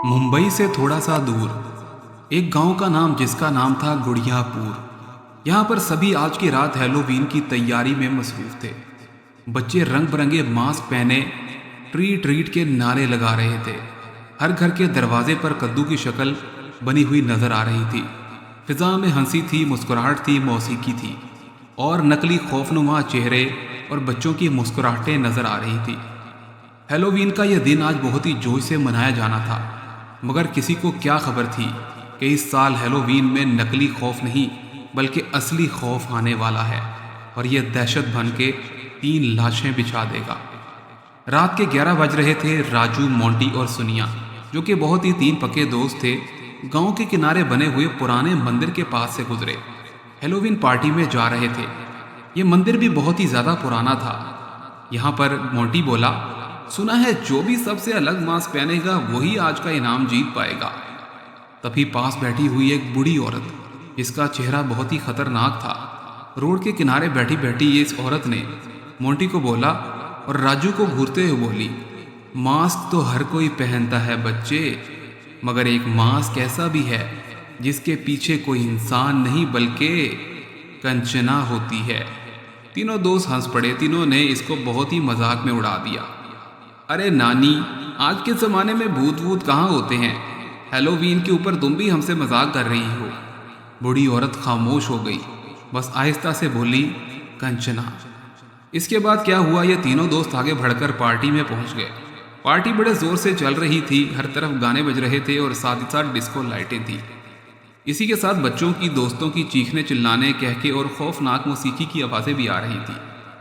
मुंबई से थोड़ा सा दूर एक गांव का नाम जिसका नाम था गुड़ियापुर। यहाँ पर सभी आज की रात हैलोवीन की तैयारी में मसरूफ थे। बच्चे रंग बिरंगे मास्क पहने ट्रीट ट्रीट के नारे लगा रहे थे। हर घर के दरवाजे पर कद्दू की शक्ल बनी हुई नजर आ रही थी। फिजा में हंसी थी, मुस्कुराहट थी, मौसीकी थी और नकली खौफनुमा चेहरे और बच्चों की मुस्कुराहटें नजर आ रही थी। हैलोवीन का यह दिन आज बहुत ही जोश से मनाया जाना था, मगर किसी को क्या खबर थी कि इस साल हैलोवीन में नकली खौफ नहीं बल्कि असली खौफ आने वाला है और यह दहशत बन के 3 लाशें बिछा देगा। रात के 11 बज रहे थे। राजू, मोंटी और सुनिया, जो कि बहुत ही 3 पक्के दोस्त थे, गांव के किनारे बने हुए पुराने मंदिर के पास से गुजरे। हैलोवीन पार्टी में जा रहे थे। ये मंदिर भी बहुत ही ज्यादा पुराना था। यहाँ पर मोंटी बोला, सुना है जो भी सबसे अलग मास्क पहनेगा वही आज का इनाम जीत पाएगा। तभी पास बैठी हुई एक बूढ़ी औरत, जिसका चेहरा बहुत ही खतरनाक था, रोड के किनारे बैठी बैठी इस औरत ने मोंटी को बोला और राजू को घूरते हुए बोली, मास्क तो हर कोई पहनता है बच्चे, मगर एक मास्क ऐसा भी है जिसके पीछे कोई इंसान नहीं बल्कि कंचना होती है। तीनों दोस्त हंस पड़े। तीनों ने इसको बहुत ही मजाक में उड़ा दिया। अरे नानी, आज के ज़माने में भूत वूत कहाँ होते हैं? हैलोवीन के ऊपर तुम भी हमसे मजाक कर रही हो। बूढ़ी औरत खामोश हो गई, बस आहिस्ता से बोली, कंचना। इसके बाद क्या हुआ, ये तीनों दोस्त आगे बढ़कर पार्टी में पहुंच गए। पार्टी बड़े जोर से चल रही थी, हर तरफ गाने बज रहे थे और साथ ही साथ डिस्को लाइटें थी। इसी के साथ बच्चों की, दोस्तों की चीखने चिल्लाने, कहके और खौफनाक मौसीकी की आवाज़ें भी आ रही थी,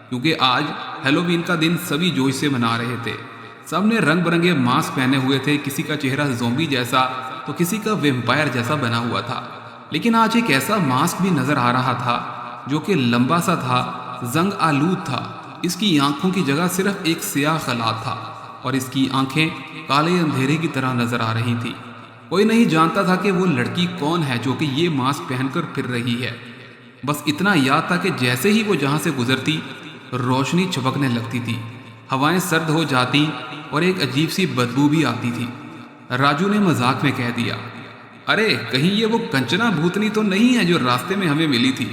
क्योंकि आज हैलोवीन का दिन सभी जोश से मना रहे थे। सब ने रंग बिरंगे मास्क पहने हुए थे। किसी का चेहरा ज़ोंबी जैसा तो किसी का वेम्पायर जैसा बना हुआ था। लेकिन आज एक ऐसा मास्क भी नजर आ रहा था जो कि लंबा सा था, जंग आलूद था। इसकी आंखों की जगह सिर्फ एक स्याह खलात था और इसकी आंखें काले अंधेरे की तरह नजर आ रही थी। कोई नहीं जानता था कि वो लड़की कौन है जो कि ये मास्क पहनकर फिर रही है। बस इतना याद था कि जैसे ही वो जहां से गुजरती, रोशनी चमकने लगती थी, हवाएं सर्द हो जाती और एक अजीब सी बदबू भी आती थी। राजू ने मजाक में कह दिया, अरे कहीं ये वो कंचना भूतनी तो नहीं है जो रास्ते में हमें मिली थी।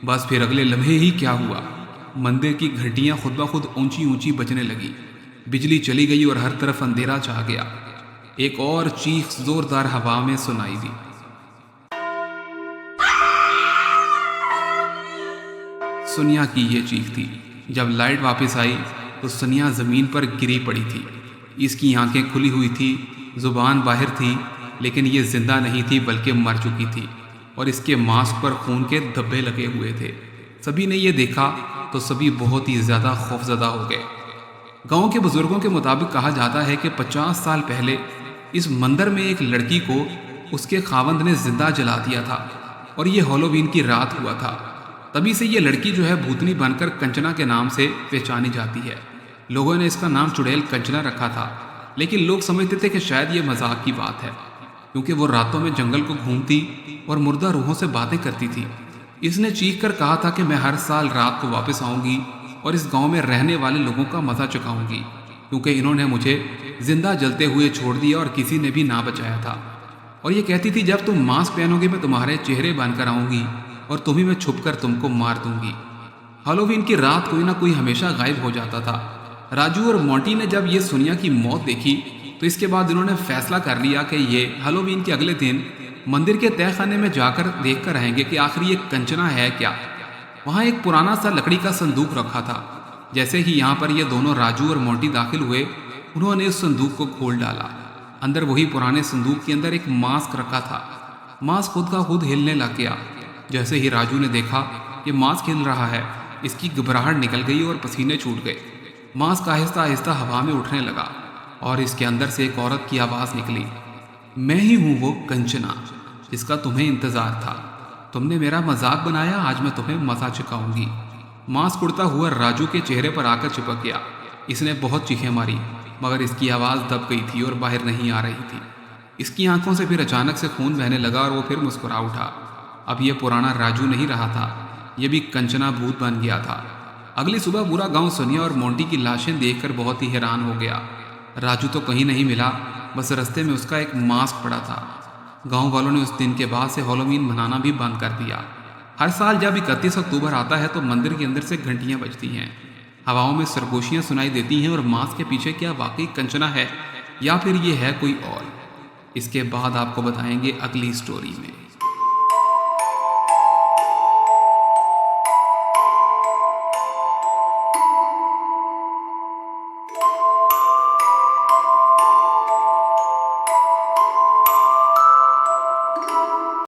बस फिर अगले लम्हे ही क्या हुआ, मंदिर की घंटियां खुद ब खुद ऊंची ऊंची बजने लगी। बिजली चली गई और हर तरफ अंधेरा छा गया। एक और चीख जोरदार हवा में सुनाई दी। सुनिया की ये चीख थी। जब लाइट वापस आई तो सुनिया जमीन पर गिरी पड़ी थी। इसकी आंखें खुली हुई थी, जुबान बाहर थी, लेकिन ये जिंदा नहीं थी बल्कि मर चुकी थी और इसके मास्क पर खून के धब्बे लगे हुए थे। सभी ने ये देखा तो सभी बहुत ही ज्यादा खौफजदा हो गए। गांव के बुजुर्गों के मुताबिक कहा जाता है कि 50 साल पहले इस मंदिर में एक लड़की को उसके खावंद ने जिंदा जला दिया था और ये हैलोवीन की रात हुआ था। तभी से ये लड़की जो है भूतनी बनकर कंचना के नाम से पहचानी जाती है। लोगों ने इसका नाम चुड़ैल कंचना रखा था, लेकिन लोग समझते थे कि शायद ये मजाक की बात है, क्योंकि वो रातों में जंगल को घूमती और मुर्दा रूहों से बातें करती थी। इसने चीख कर कहा था कि मैं हर साल रात को वापस आऊंगी और इस गांव में रहने वाले लोगों का मजा चुकाऊंगी, क्योंकि इन्होंने मुझे जिंदा जलते हुए छोड़ दिया और किसी ने भी ना बचाया था। और ये कहती थी, जब तुम मास्क पहनोगे मैं तुम्हारे चेहरे बनकर आऊंगी और तुम्ही मैं छुपकर तुमको मार दूंगी। हैलोवीन की रात कोई ना कोई हमेशा गायब हो जाता था। राजू और मोंटी ने जब ये सुनिया की मौत देखी तो इसके बाद इन्होंने फैसला कर लिया कि ये हैलोवीन के अगले दिन मंदिर के तहखाने में जाकर देख कर आएंगे कि आखिर ये कंचना है क्या। वहाँ एक पुराना सा लकड़ी का संदूक रखा था। जैसे ही यहाँ पर ये दोनों राजू और मोंटी दाखिल हुए, उन्होंने उस संदूक को खोल डाला। अंदर वही पुराने संदूक के अंदर एक मास्क रखा था। मास्क खुद का खुद हिलने लग गया। जैसे ही राजू ने देखा ये मास्क हिल रहा है, इसकी घबराहट निकल गई और पसीने छूट गए। मास्क आहिस्ता आहिस्ता हवा में उठने लगा और इसके अंदर से एक औरत की आवाज़ निकली, मैं ही हूँ वो कंचना जिसका तुम्हें इंतज़ार था। तुमने मेरा मजाक बनाया, आज मैं तुम्हें मजा चुकाऊंगी। मास्क उड़ता हुआ राजू के चेहरे पर आकर चिपक गया। इसने बहुत चीखें मारी, मगर इसकी आवाज़ दब गई थी और बाहर नहीं आ रही थी। इसकी आंखों से फिर अचानक से खून बहने लगा और वो फिर मुस्कुरा उठा। अब ये पुराना राजू नहीं रहा था, ये भी कंचना भूत बन गया था। अगली सुबह पूरा गांव सुनिया और मोंटी की लाशें देखकर बहुत ही हैरान हो गया। राजू तो कहीं नहीं मिला, बस रास्ते में उसका एक मास्क पड़ा था। गांव वालों ने उस दिन के बाद से हैलोवीन मनाना भी बंद कर दिया। हर साल जब 31 अक्टूबर आता है तो मंदिर के अंदर से घंटियां बजती हैं, हवाओं में सरगोशियां सुनाई देती हैं और मास्क के पीछे क्या वाकई कंचना है या फिर ये है कोई और, इसके बाद आपको बताएंगे अगली स्टोरी में।